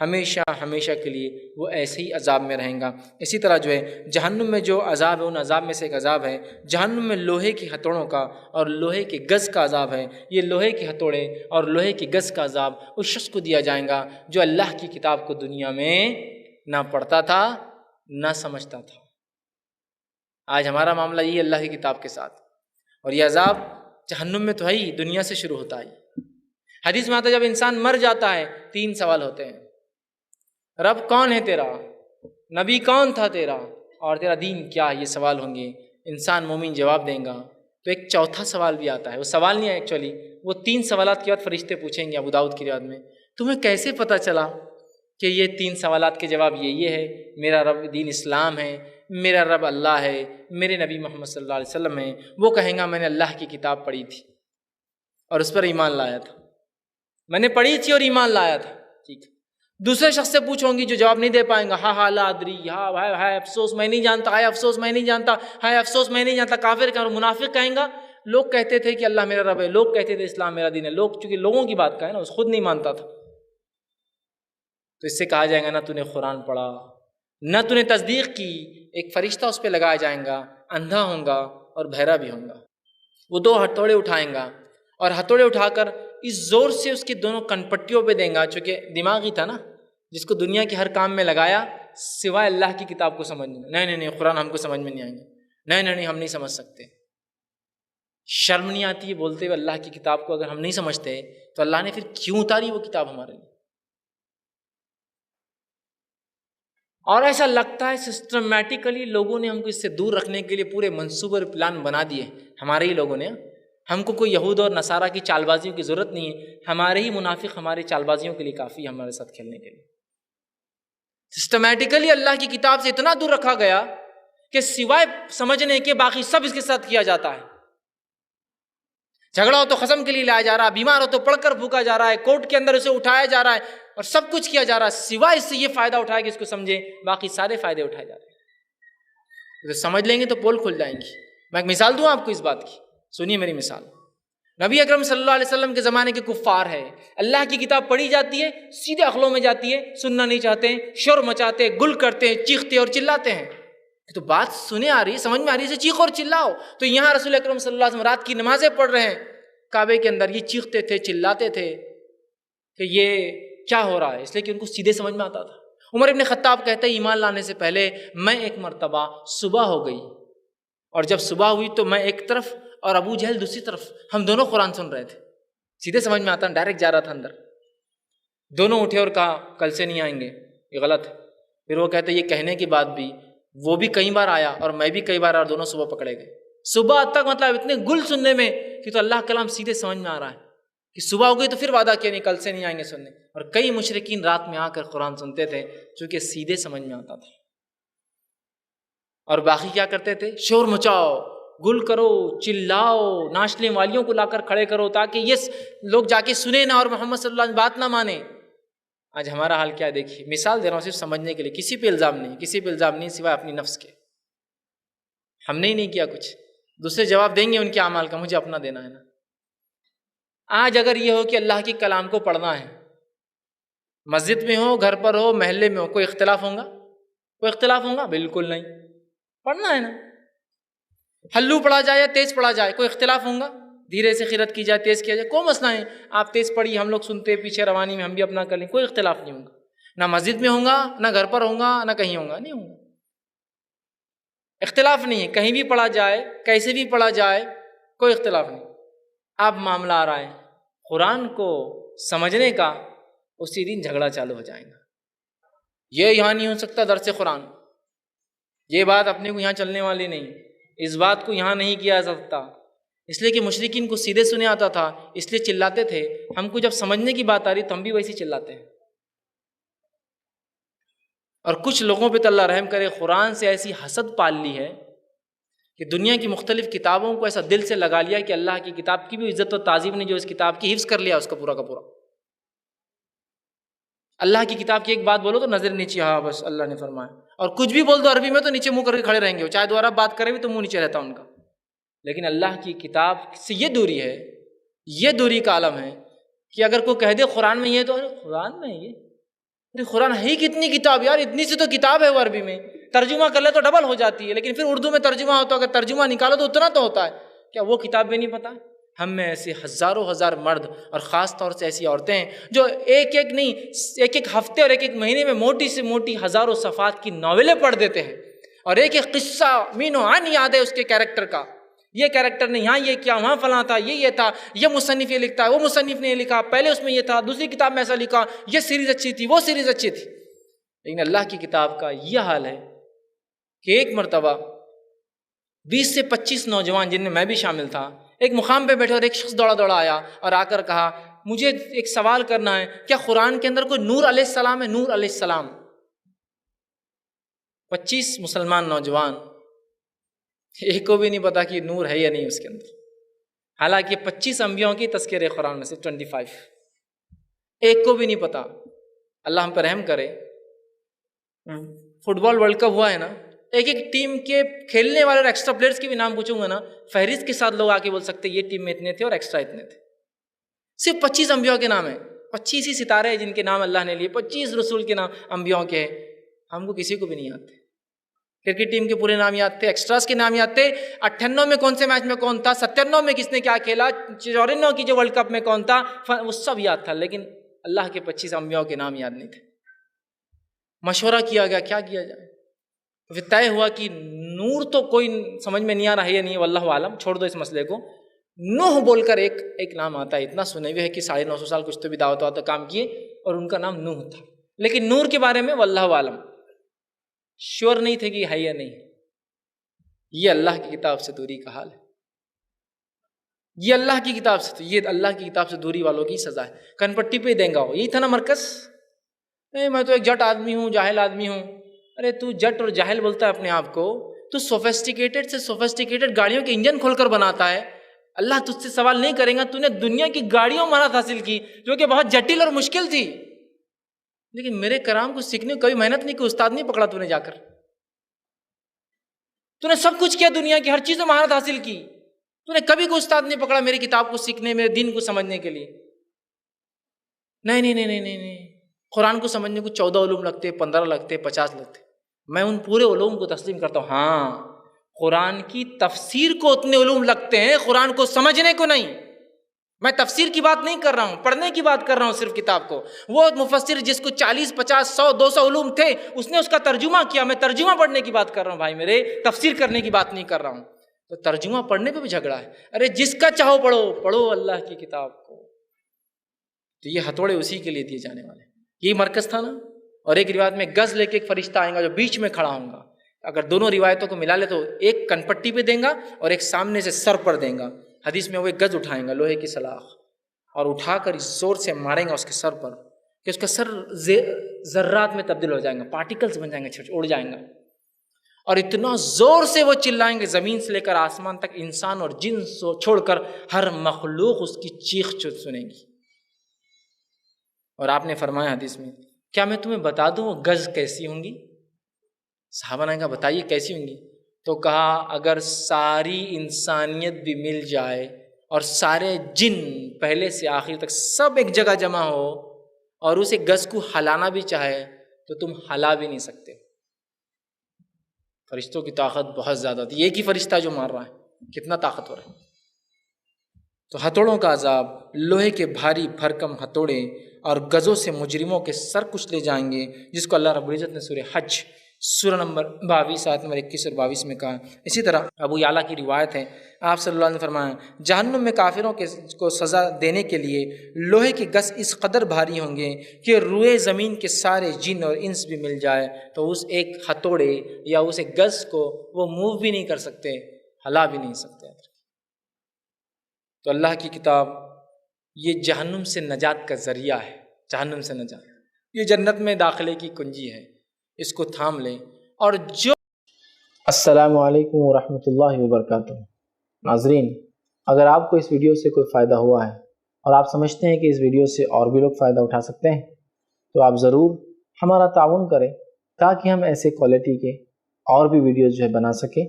ہمیشہ ہمیشہ کے لیے وہ ایسے ہی عذاب میں رہیں گا۔ اسی طرح جو ہے جہنم میں جو عذاب ہے، ان عذاب میں سے ایک عذاب ہے جہنم میں لوہے کی ہتھوڑوں کا اور لوہے کے گز کا عذاب ہے۔ یہ لوہے کے ہتھوڑے اور لوہے کے گز کا عذاب اس شخص کو دیا جائے گا جو اللہ کی کتاب کو دنیا میں نہ پڑھتا تھا نہ سمجھتا تھا۔ آج ہمارا معاملہ یہ اللہ کی کتاب کے ساتھ، اور یہ عذاب جہنم میں تو ہے ہی، دنیا سے شروع ہوتا ہے۔ حدیث میں آتا ہے جب انسان مر جاتا ہے 3 سوال ہوتے ہیں: رب کون ہے تیرا، نبی کون تھا تیرا، اور تیرا دین کیا ہے؟ یہ سوال ہوں گے۔ انسان مومن جواب دیں گا تو ایک چوتھا سوال بھی آتا ہے، وہ سوال نہیں ہے ایکچولی، وہ 3 سوالات کے بعد فرشتے پوچھیں گے ابو داؤد کی روایت میں، تمہیں کیسے پتہ چلا کہ یہ 3 سوالات کے جواب یہ ہے؟ میرا رب دین اسلام ہے، میرا رب اللہ ہے، میرے نبی محمد صلی اللہ علیہ وسلم ہیں۔ وہ کہیں گا میں نے اللہ کی کتاب پڑھی تھی اور اس پر ایمان لایا تھا، میں نے پڑھی تھی اور ایمان لایا تھا۔ ٹھیک ہے، دوسرے شخص سے پوچھوں گی جو جواب نہیں دے پائیں گا، ہاں لا ادری، ہاں ہائے افسوس میں نہیں جانتا، ہائے افسوس میں نہیں جانتا، ہائے افسوس میں نہیں جانتا۔ کافر کا اور منافق کہیں گا لوگ کہتے تھے کہ اللہ میرا رب ہے، لوگ کہتے تھے اسلام میرا دین ہے، لوگ چونکہ لوگوں کی بات کا ہے نا، خود نہیں مانتا تھا، تو اس سے کہا جائے گا نہ تو نے قرآن پڑھا نہ تو نے تصدیق کی۔ ایک فرشتہ اس پہ لگایا جائے گا، اندھا ہوں گا اور بہرا بھی ہوں گا۔ وہ 2 ہتھوڑے اٹھائیں گا اور ہتھوڑے اٹھا کر اس زور سے اس کی دونوں کنپٹیوں پہ دیں گا، چونکہ دماغی تھا نا، جس کو دنیا کے ہر کام میں لگایا سوائے اللہ کی کتاب کو سمجھنے۔ نہیں قرآن ہم کو سمجھ میں نہیں آئیں گے، نہیں ہم نہیں سمجھ سکتے۔ شرم نہیں آتی ہے بولتے ہوئے اللہ کی کتاب کو؟ اگر ہم نہیں سمجھتے تو اللہ نے پھر کیوں اتاری وہ کتاب ہمارے لیے؟ اور ایسا لگتا ہے سسٹمیٹیکلی لوگوں نے ہم کو اس سے دور رکھنے کے لیے پورے منصوبے اور پلان بنا دیے، ہمارے ہی لوگوں نے۔ ہم کو کوئی یہود اور نصارہ کی چال بازیوں کی ضرورت نہیں ہے، ہمارے ہی منافق ہماری چال بازیوں کے لیے کافی ہے ہمارے ساتھ کھیلنے کے لیے۔ سسٹمیٹیکلی اللہ کی کتاب سے اتنا دور رکھا گیا کہ سوائے سمجھنے کے باقی سب اس کے ساتھ کیا جاتا ہے۔ جھگڑا ہو تو قسم کے لیے لایا جا رہا ہے، بیمار ہو تو پڑھ کر پھونکا جا رہا ہے، کورٹ کے اندر اسے اٹھایا جا رہا ہے، اور سب کچھ کیا جا رہا ہے سوائے اس سے یہ فائدہ اٹھائے کہ اس کو سمجھے، باقی سارے فائدے اٹھائے جا رہے ہیں۔ تو سمجھ لیں گے تو پول کھل جائیں گی۔ میں ایک مثال دوں آپ کو اس بات کی، سنیے میری مثال۔ نبی اکرم صلی اللہ علیہ وسلم کے زمانے کے کفار ہے، اللہ کی کتاب پڑھی جاتی ہے، سیدھے عقلوں میں جاتی ہے، سننا نہیں چاہتے ہیں، شور مچاتے ہیں، گل کرتے ہیں، چیختے اور چلاتے ہیں۔ تو بات سنے آ رہی ہے، سمجھ میں آ رہی ہے، چیخ اور چلاؤ۔ تو یہاں رسول اکرم صلی اللہ علیہ وسلم رات کی نمازیں پڑھ رہے ہیں کعبے کے اندر، یہ چیختے تھے چلاتے تھے کہ یہ کیا ہو رہا ہے، اس لیے کہ ان کو سیدھے سمجھ میں آتا تھا۔ عمر ابن خطاب کہتے ہیں ایمان لانے سے پہلے میں ایک مرتبہ صبح ہو گئی، اور جب صبح ہوئی تو میں ایک طرف اور ابو جہل دوسری طرف، ہم دونوں قرآن سن رہے تھے، سیدھے سمجھ میں آتا، ڈائریکٹ جا رہا تھا اندر۔ دونوں اٹھے اور کہا کل سے نہیں آئیں گے، یہ غلط ہے۔ پھر وہ کہتے یہ کہنے کی بات بھی، وہ بھی کئی بار آیا اور میں بھی کئی بار، اور دونوں صبح پکڑے گئے۔ صبح تک مطلب اتنے گل سننے میں کہ تو اللہ کلام سیدھے سمجھ میں آ رہا ہے کہ صبح ہو گئی تو پھر وعدہ کیا نہیں کل سے نہیں آئیں گے سننے۔ اور کئی مشرکین رات میں آ کر قرآن سنتے تھے چونکہ سیدھے سمجھ میں آتا تھا، اور باقی کیا کرتے تھے؟ شور مچاؤ، گل کرو، چلاؤ، ناچنے والیوں کو لا کر کھڑے کرو تاکہ یہ لوگ جا کے سنیں نہ اور محمد صلی اللہ علیہ وسلم بات نہ مانیں۔ آج ہمارا حال کیا ہے دیکھیے، مثال دے رہا ہوں صرف سمجھنے کے لیے، کسی پہ الزام نہیں، کسی پہ الزام نہیں سوائے اپنی نفس کے۔ ہم نے ہی نہیں کیا کچھ، دوسرے جواب دیں گے ان کے اعمال کا، مجھے اپنا دینا ہے نا۔ آج اگر یہ ہو کہ اللہ کے کلام کو پڑھنا ہے، مسجد میں ہو، گھر پر ہو، محلے میں ہو، کوئی اختلاف ہوگا؟ کوئی اختلاف ہوگا؟ بالکل نہیں، پڑھنا ہے نا۔ ہلو پڑھا جائے یا تیز پڑھا جائے، کوئی اختلاف ہوگا؟ دھیرے سے قرأت کی جائے، تیز کیا جائے، کوئی مسئلہ نہیں۔ آپ تیز پڑھی، ہم لوگ سنتے پیچھے روانی میں ہم بھی اپنا کر لیں، کوئی اختلاف نہیں ہوگا۔ نہ مسجد میں ہوگا، نہ گھر پر ہوگا، نہ کہیں ہوگا، نہیں ہوگا، اختلاف نہیں ہے۔ کہیں بھی پڑھا جائے، کیسے بھی پڑھا جائے، کوئی اختلاف نہیں۔ اب معاملہ آ رہا ہے قرآن کو سمجھنے کا، اسی دن جھگڑا چالو ہو جائے گا۔ یہ یہاں نہیں ہو سکتا درس قرآن، یہ بات اپنے کو یہاں چلنے والی نہیں، اس بات کو یہاں نہیں کیا جا سکتا، اس لیے کہ مشرکین کو سیدھے سنے آتا تھا، اس لیے چلاتے تھے۔ ہم کو جب سمجھنے کی بات آ رہی تو ہم بھی ویسے چلاتے ہیں۔ اور کچھ لوگوں پہ تو اللہ رحم کرے، قرآن سے ایسی حسد پال لی ہے کہ دنیا کی مختلف کتابوں کو ایسا دل سے لگا لیا کہ اللہ کی کتاب کی بھی عزت و تعظیم نہیں، جو اس کتاب کی حفظ کر لیا اس کا پورا کا پورا۔ اللہ کی کتاب کی ایک بات بولو تو نظر نیچے، ہاں بس اللہ نے فرمایا، اور کچھ بھی بول دو عربی میں تو نیچے منہ کر کے کھڑے رہیں گے، چاہے دوبارہ بات کرے بھی تو منہ نیچے رہتا ان کا۔ لیکن اللہ کی کتاب سے یہ دوری ہے، یہ دوری کا عالم ہے کہ اگر کوئی کہہ دے قرآن میں یہ تو قرآن میں یہ ارے قرآن ہے ہی کتنی کتاب یار، اتنی سی تو کتاب ہے وہ عربی میں، ترجمہ کر لے تو ڈبل ہو جاتی ہے، لیکن پھر اردو میں ترجمہ ہوتا ہے، اگر ترجمہ نکالو تو اتنا تو ہوتا ہے، کیا وہ کتاب بھی نہیں پتہ؟ ہم میں ایسے ہزاروں ہزار مرد اور خاص طور سے ایسی عورتیں ہیں جو ایک ایک ہفتے اور ایک ایک مہینے میں موٹی سے موٹی ہزاروں صفحات کی ناولیں پڑھ دیتے ہیں، اور ایک ایک قصہ مین و عین یاد ہے اس کے کیریکٹر کا، یہ کیریکٹر نے یہاں یہ کیا، وہاں فلاں تھا، یہ تھا، یہ مصنف یہ لکھتا ہے، وہ مصنف نے یہ لکھا، پہلے اس میں یہ تھا، دوسری کتاب میں ایسا لکھا، یہ سیریز اچھی تھی، وہ سیریز اچھی تھی۔ لیکن اللہ کی کتاب کا یہ حال ہے کہ ایک مرتبہ 20 سے 25 نوجوان، جن میں میں بھی شامل تھا، ایک مقام پہ بیٹھے اور ایک شخص دوڑا دوڑا آیا اور آ کر کہا مجھے ایک سوال کرنا ہے، کیا قرآن کے اندر کوئی نور علیہ السلام ہے؟ نور علیہ السلام۔ 25 مسلمان نوجوان، ایک کو بھی نہیں پتا کہ نور ہے یا نہیں اس کے اندر، حالانکہ 25 انبیاءوں کی تذکرے قرآن میں سے 25، ایک کو بھی نہیں پتا۔ اللہ ہم پر رحم کرے، فٹ بال ورلڈ کپ ہوا ہے نا، ایک ایک ٹیم کے کھیلنے والے اور ایکسٹرا پلیئرز کے بھی نام پوچھوں گا نا، فہرست کے ساتھ لوگ آ کے بول سکتے یہ ٹیم میں اتنے تھے اور ایکسٹرا اتنے تھے۔ صرف 25 انبیاء کے نام ہیں، 25 ہی ستارے ہیں جن کے نام اللہ نے لیے، 25 رسول کے نام انبیاء کے ہیں، ہم کو کسی کو بھی نہیں یاد تھے۔ کرکٹ ٹیم کے پورے نام یاد تھے، ایکسٹراز کے نام یاد تھے، 98 میں کون سے میچ میں کون تھا، 97 میں کس نے کیا کھیلا، 94 کی جو ورلڈ کپ میں کون تھا، وہ سب یاد تھا، لیکن اللہ کے 25 انبیاء کے نام یاد نہیں تھے۔ مشورہ کیا گیا کیا کیا جائے، پھر طے ہوا کہ نور تو کوئی سمجھ میں نہیں آ رہا ہے یا نہیں، واللہ عالم، چھوڑ دو اس مسئلے کو۔ نوح بول کر ایک نام آتا ہے، اتنا سنے ہوئے ہے کہ 950 سال کچھ تو بھی دعوت واتا کام کیے، اور ان کا نام نوح تھا، لیکن نور کے بارے میں واللہ عالم، شور نہیں تھے کہ ہے یا نہیں۔ یہ اللہ کی کتاب سے دوری کا حال ہے، یہ اللہ کی کتاب سے، یہ اللہ کی کتاب سے دوری والوں کی سزا ہے۔ کن پٹی پہ دیں گا، یہی تھا نا مرکز، میں تو ایک جٹ آدمی ہوں، جاہل آدمی ہوں۔ ارے تو جٹ اور جاہل بولتا ہے اپنے آپ کو، تو سوفسٹیکیٹڈ سے سوفسٹیکیٹڈ گاڑیوں کے انجن کھول کر بناتا ہے، اللہ تجھ سے سوال نہیں کرے گا، تو نے دنیا کی گاڑیوں مہارت حاصل کی جو کہ بہت جٹل اور مشکل تھی، لیکن میرے کلام کو سیکھنے کبھی محنت نہیں کی، استاد نہیں پکڑا تو نے جا کر، تو نے سب کچھ کیا، دنیا کی ہر چیز میں مہارت حاصل کی، تو نے کبھی کوئی استاد نہیں پکڑا میری کتاب کو سیکھنے، میرے دین کو سمجھنے کے لیے۔ نہیں نہیں نہیں نہیں نہیں نہیں، قرآن کو سمجھنے کو 14 علوم لگتے، 15 لگتے، 50 لگتے، میں ان پورے علوم کو تسلیم کرتا ہوں۔ ہاں، قرآن کی تفسیر کو اتنے علوم لگتے ہیں، قرآن کو سمجھنے کو نہیں۔ میں تفسیر کی بات نہیں کر رہا ہوں، پڑھنے کی بات کر رہا ہوں صرف کتاب کو۔ وہ مفسر جس کو 40 50 100 200 علوم تھے، اس نے اس کا ترجمہ کیا، میں ترجمہ پڑھنے کی بات کر رہا ہوں بھائی میرے، تفسیر کرنے کی بات نہیں کر رہا ہوں۔ تو ترجمہ پڑھنے پہ بھی جھگڑا ہے، ارے جس کا چاہو پڑھو، پڑھو اللہ کی کتاب کو۔ تو یہ ہتھوڑے اسی کے لیے دیے جانے والے، یہی مرکز تھا نا۔ اور ایک روایت میں گز لے کے ایک فرشتہ آئے گا جو بیچ میں کھڑا ہوں گا، اگر دونوں روایتوں کو ملا لے تو ایک کنپٹی پہ دیں گا اور ایک سامنے سے سر پر دیں گا۔ حدیث میں وہ ایک گز اٹھائیں گا، لوہے کی سلاخ، اور اٹھا کر اس زور سے ماریں گا اس کے سر پر کہ اس کا سر ذرات میں تبدیل ہو جائیں گا، پارٹیکلز بن جائیں گے، اڑ جائیں گا، اور اتنا زور سے وہ چلائیں گے زمین سے لے کر آسمان تک، انسان اور جن چھوڑ کر ہر مخلوق اس کی چیخ سنے گی۔ اور آپ نے فرمایا حدیث میں، کیا میں تمہیں بتا دوں وہ گز کیسی ہوں گی؟ صحابہ نے کہا بتائیے کیسی ہوں گی؟ تو کہا اگر ساری انسانیت بھی مل جائے اور سارے جن پہلے سے آخر تک سب ایک جگہ جمع ہو اور اسے گز کو ہلانا بھی چاہے تو تم ہلا بھی نہیں سکتے۔ فرشتوں کی طاقت بہت زیادہ تھی، ایک ہی فرشتہ جو مار رہا ہے، کتنا طاقتور ہے۔ تو ہتھوڑوں کا عذاب، لوہے کے بھاری بھرکم ہتھوڑے اور گزوں سے مجرموں کے سر کچلے جائیں گے، جس کو اللہ رب العزت نے سورہ حج سورہ نمبر 22 آیت نمبر 21 اور 22 میں کہا۔ اسی طرح ابو یعلا کی روایت ہے، آپ صلی اللہ علیہ وسلم نے فرمایا جہنم میں کافروں کو سزا دینے کے لیے لوہے کے گز اس قدر بھاری ہوں گے کہ روئے زمین کے سارے جن اور انس بھی مل جائے تو اس ایک ہتھوڑے یا اس ایک گز کو وہ موو بھی نہیں کر سکتے، ہلا بھی نہیں سکتے۔ تو اللہ کی کتاب یہ جہنم سے نجات کا ذریعہ ہے، جہنم سے نجات، یہ جنت میں داخلے کی کنجی ہے، اس کو تھام لیں۔ اور جو السلام علیکم ورحمۃ اللہ وبرکاتہ۔ ناظرین، اگر آپ کو اس ویڈیو سے کوئی فائدہ ہوا ہے اور آپ سمجھتے ہیں کہ اس ویڈیو سے اور بھی لوگ فائدہ اٹھا سکتے ہیں تو آپ ضرور ہمارا تعاون کریں تاکہ ہم ایسے کوالٹی کے اور بھی ویڈیوز جو ہے بنا سکیں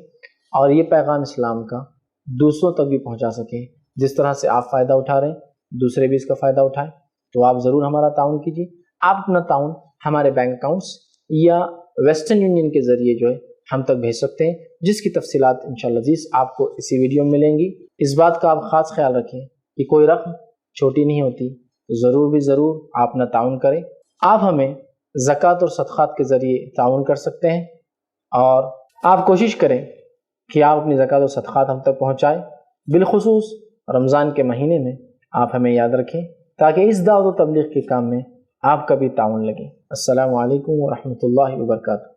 اور یہ پیغام اسلام کا دوسروں تک بھی پہنچا سکیں۔ جس طرح سے آپ فائدہ اٹھا رہے ہیں دوسرے بھی اس کا فائدہ اٹھائیں، تو آپ ضرور ہمارا تعاون کیجیے۔ آپ اپنا تعاون ہمارے بینک اکاؤنٹس یا ویسٹرن یونین کے ذریعے جو ہے ہم تک بھیج سکتے ہیں، جس کی تفصیلات انشاءاللہ عزیز آپ کو اسی ویڈیو میں ملیں گی۔ اس بات کا آپ خاص خیال رکھیں کہ کوئی رقم چھوٹی نہیں ہوتی، تو ضرور آپ اپنا تعاون کریں۔ آپ ہمیں زکوٰۃ اور صدقات کے ذریعے تعاون کر سکتے ہیں، اور آپ کوشش کریں کہ آپ اپنی زکوٰۃ اور صدقات ہم تک پہنچائیں، بالخصوص رمضان کے مہینے میں آپ ہمیں یاد رکھیں تاکہ اس دعوت و تبلیغ کے کام میں آپ کا بھی تعاون لگے۔ السلام علیکم ورحمۃ اللہ وبرکاتہ۔